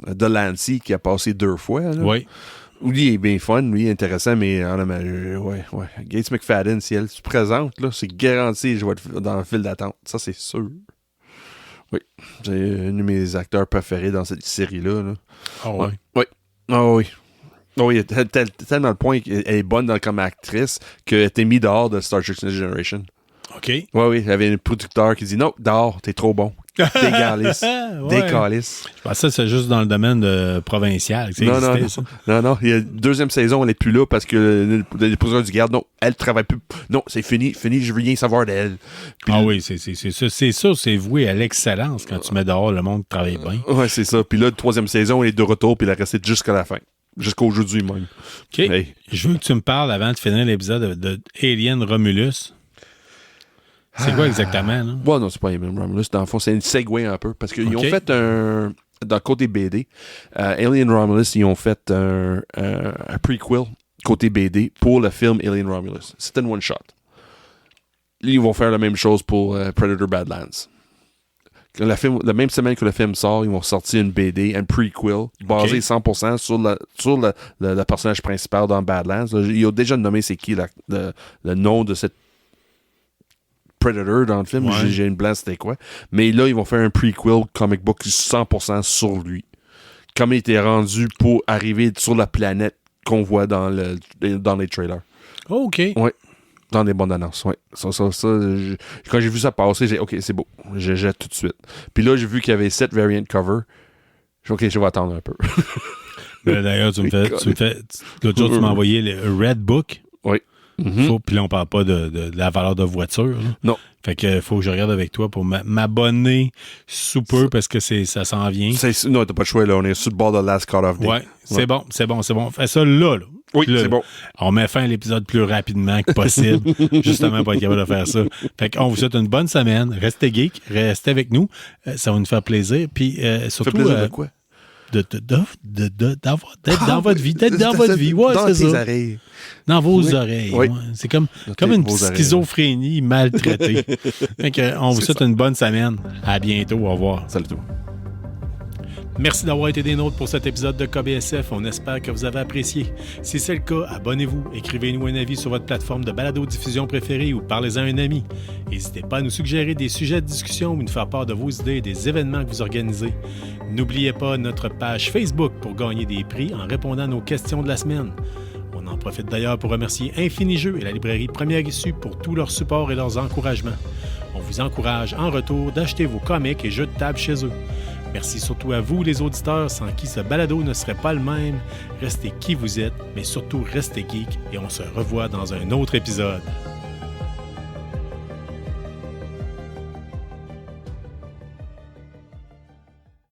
de Lancy qui a passé 2 fois, là. Oui. Lui, il est bien fun, lui, il est intéressant, mais ouais. Gates McFadden, si elle se présente, là, c'est garanti, je vais être dans le fil d'attente. Ça, c'est sûr. Oui. C'est un de mes acteurs préférés dans cette série-là. Là. Oh, ouais. Oui. Oh, oui. Oh, oui, tellement le point qu'elle est bonne comme actrice qu'elle était mise dehors de Star Trek Next Generation. OK. Oui, il y avait un producteur qui dit non, dehors, t'es trop bon. Décalisse. Ouais. Décalisse. Je pensais que c'est juste dans le domaine provincial que ça existait, ça. Non. Il y a deuxième saison, elle n'est plus là parce que le producteur du garde, non, elle travaille plus. Non, c'est fini, je veux rien savoir d'elle. Puis Ah oui, c'est ça, c'est voué à l'excellence quand tu mets dehors le monde qui travaille bien. Ouais, c'est ça. Puis là, troisième saison, elle est de retour, puis elle est restée jusqu'à la fin. Jusqu'aujourd'hui même. OK. Hey. Je veux que tu me parles avant de finir l'épisode de Alien Romulus. C'est quoi exactement, là? Ouais, non, c'est pas Alien Romulus. Dans le fond, c'est une segue un peu. Parce qu'ils ont OK. fait un. Dans le côté BD, Alien Romulus, ils ont fait un prequel côté BD pour le film Alien Romulus. C'était une one-shot. Là, ils vont faire la même chose pour Predator Badlands. La même semaine que le film sort, ils vont sortir une BD, un prequel, basé 100% sur le personnage principal dans Badlands. Là, ils ont déjà nommé c'est qui le nom de cette Predator dans le film. Ouais. J'ai une blanche, c'était quoi. Mais là, ils vont faire un prequel comic book 100% sur lui. Comme il était rendu pour arriver sur la planète qu'on voit dans les trailers. Oh, OK. Ouais. Dans les bandes annonces, ouais. Quand j'ai vu ça passer, j'ai dit, OK, c'est beau. Je jette tout de suite. Puis là, j'ai vu qu'il y avait 7 variant cover. J'ai dit, OK, je vais attendre un peu. D'ailleurs, l'autre jour, tu m'as envoyé le Red Book. Oui. Mm-hmm. Puis là, on parle pas de la valeur de voiture. Là. Non. Fait que faut que je regarde avec toi pour m'abonner sous peu parce que ça s'en vient. Non, t'as pas de choix, là. On est sur le bord de Last Call of Day. Ouais, c'est bon. Fais ça là. Oui, Là, c'est bon. On met fin à l'épisode plus rapidement que possible, justement pour être capable de faire ça. Fait qu'on vous souhaite une bonne semaine. Restez geek, restez avec nous. Ça va nous faire plaisir. Puis surtout... Ça fait plaisir de quoi? D'être dans votre vie. D'être dans votre vie. Ouais, dans c'est tes ça. oreilles. Dans vos oreilles. Oui. Ouais. C'est comme une vos oreilles. schizophrénie maltraitée. Fait que, on vous souhaite une bonne semaine. À bientôt. Au revoir. Salut tout le monde. Merci d'avoir été des nôtres pour cet épisode de KBSF. On espère que vous avez apprécié. Si c'est le cas, abonnez-vous, écrivez-nous un avis sur votre plateforme de balado-diffusion préférée ou parlez-en à un ami. N'hésitez pas à nous suggérer des sujets de discussion ou nous faire part de vos idées et des événements que vous organisez. N'oubliez pas notre page Facebook pour gagner des prix en répondant à nos questions de la semaine. On en profite d'ailleurs pour remercier Infinijeux et la librairie Première Issue pour tout leur support et leurs encouragements. On vous encourage en retour d'acheter vos comics et jeux de table chez eux. Merci surtout à vous, les auditeurs, sans qui ce balado ne serait pas le même. Restez qui vous êtes, mais surtout restez geek et on se revoit dans un autre épisode.